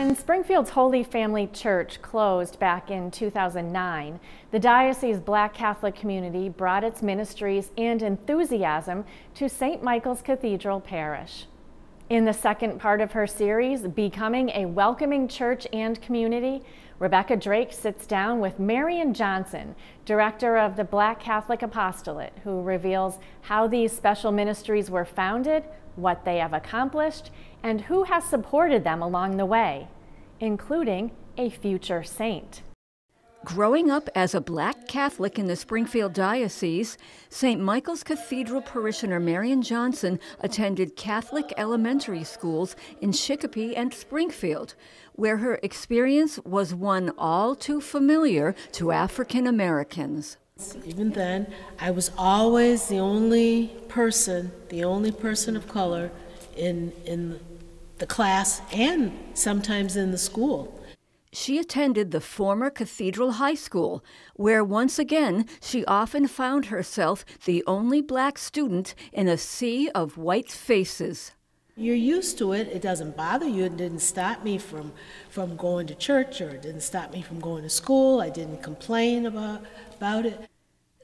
When Springfield's Holy Family Church closed back in 2009, the diocese's Black Catholic community brought its ministries and enthusiasm to St. Michael's Cathedral Parish. In the second part of her series, Becoming a Welcoming Church and Community, Rebecca Drake sits down with Marion Johnson, director of the Black Catholic Apostolate, who reveals how these special ministries were founded, what they have accomplished, and who has supported them along the way, including a future saint. Growing up as a Black Catholic in the Springfield Diocese, St. Michael's Cathedral parishioner Marion Johnson attended Catholic elementary schools in Chicopee and Springfield, where her experience was one all too familiar to African Americans. Even then, I was always the only person of color in the class and sometimes in the school. She attended the former Cathedral High School, where once again she often found herself the only Black student in a sea of white faces. You're used to it. It doesn't bother you. It didn't stop me from going to church, or it didn't stop me from going to school. I didn't complain about it.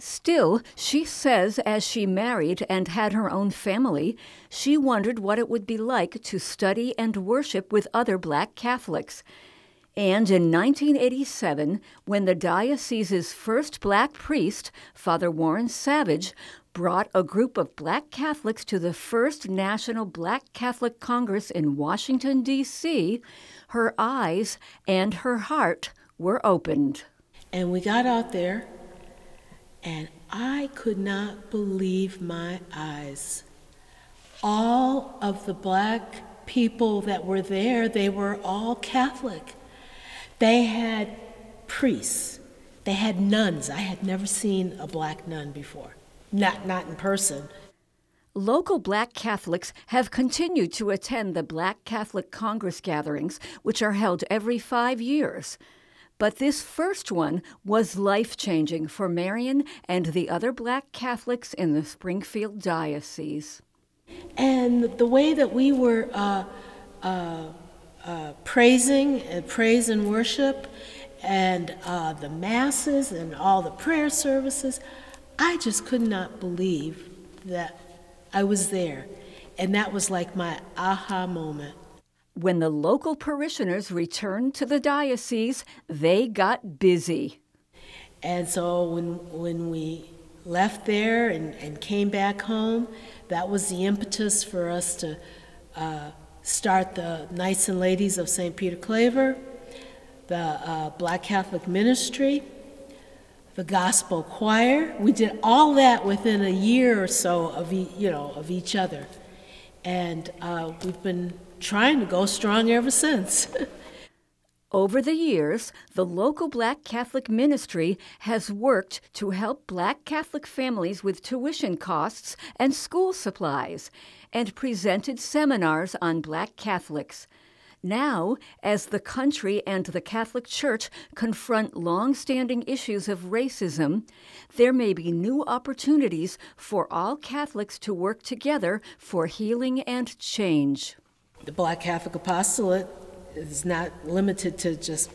Still, she says as she married and had her own family, she wondered what it would be like to study and worship with other Black Catholics. And in 1987, when the diocese's first Black priest, Father Warren Savage, brought a group of Black Catholics to the first National Black Catholic Congress in Washington, D.C., her eyes and her heart were opened. And we got out there, and I could not believe my eyes. All of the Black people that were there, they were all Catholic. They had priests, they had nuns. I had never seen a Black nun before, not in person. Local Black Catholics have continued to attend the Black Catholic Congress gatherings, which are held every 5 years. But this first one was life-changing for Marion and the other Black Catholics in the Springfield Diocese. And the way that we were praise and worship, and the masses and all the prayer services, I just could not believe that I was there. And that was like my aha moment. When the local parishioners returned to the diocese, they got busy. And so when we left there and came back home, that was the impetus for us to start the Knights and Ladies of St. Peter Claver, the Black Catholic Ministry, the Gospel Choir. We did all that within a year or so of each other. And we've been trying to go strong ever since. Over the years, the local Black Catholic ministry has worked to help Black Catholic families with tuition costs and school supplies, and presented seminars on Black Catholics. Now, as the country and the Catholic Church confront long-standing issues of racism, there may be new opportunities for all Catholics to work together for healing and change. The Black Catholic Apostolate is not limited to just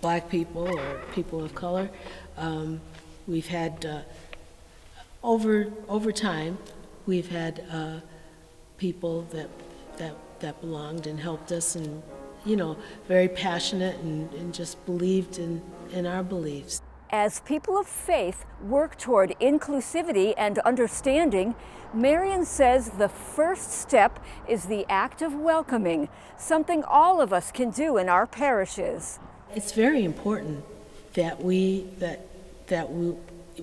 Black people or people of color. We've had, over time, we've had people that belonged and helped us, and very passionate and just believed in our beliefs. As people of faith work toward inclusivity and understanding, Marion says the first step is the act of welcoming, something all of us can do in our parishes. It's very important that we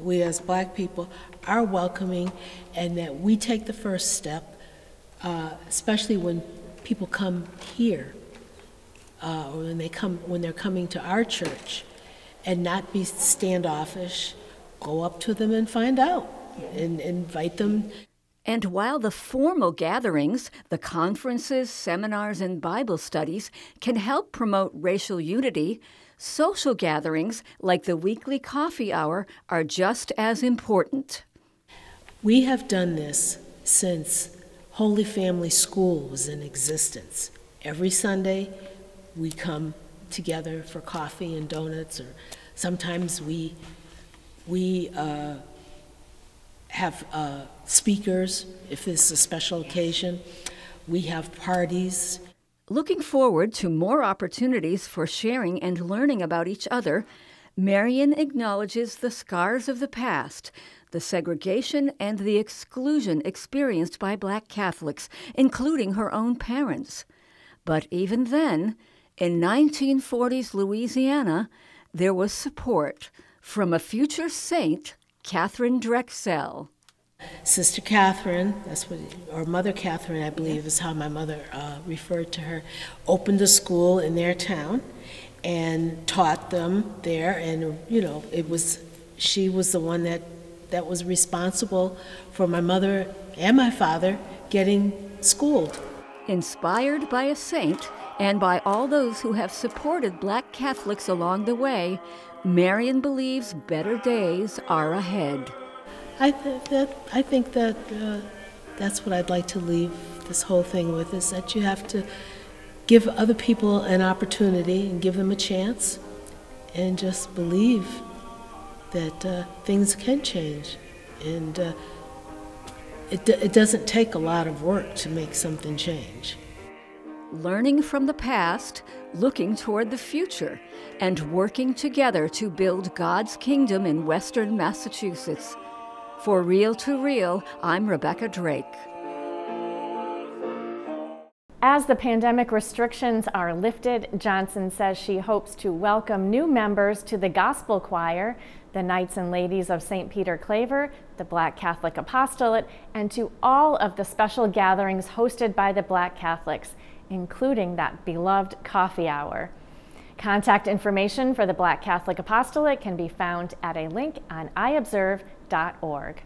as Black people are welcoming, and that we take the first step, especially when people come here, or when they're coming to our church, and not be standoffish. Go up to them and find out, and invite them. And while the formal gatherings, the conferences, seminars, and Bible studies can help promote racial unity, social gatherings like the weekly coffee hour are just as important. We have done this since Holy Family School was in existence. Every Sunday, we come together for coffee and donuts, or sometimes we have speakers if it's a special occasion. We have parties. Looking forward to more opportunities for sharing and learning about each other, Marion acknowledges the scars of the past, the segregation and the exclusion experienced by Black Catholics, including her own parents. But even then, in 1940s Louisiana, there was support from a future saint, Catherine Drexel. Sister Catherine, or Mother Catherine, I believe is how my mother referred to her, opened a school in their town and taught them there. And, she was the one that was responsible for my mother and my father getting schooled. Inspired by a saint and by all those who have supported Black Catholics along the way, Marion believes better days are ahead. I think that that's what I'd like to leave this whole thing with, is that you have to give other people an opportunity and give them a chance, and just believe that things can change. And it doesn't take a lot of work to make something change. Learning from the past, looking toward the future, and working together to build God's kingdom in Western Massachusetts. For Real to Real, I'm Rebecca Drake. As the pandemic restrictions are lifted, Johnson says she hopes to welcome new members to the Gospel Choir, the Knights and Ladies of St. Peter Claver, the Black Catholic Apostolate, and to all of the special gatherings hosted by the Black Catholics, including that beloved coffee hour. Contact information for the Black Catholic Apostolate can be found at a link on iobserve.org.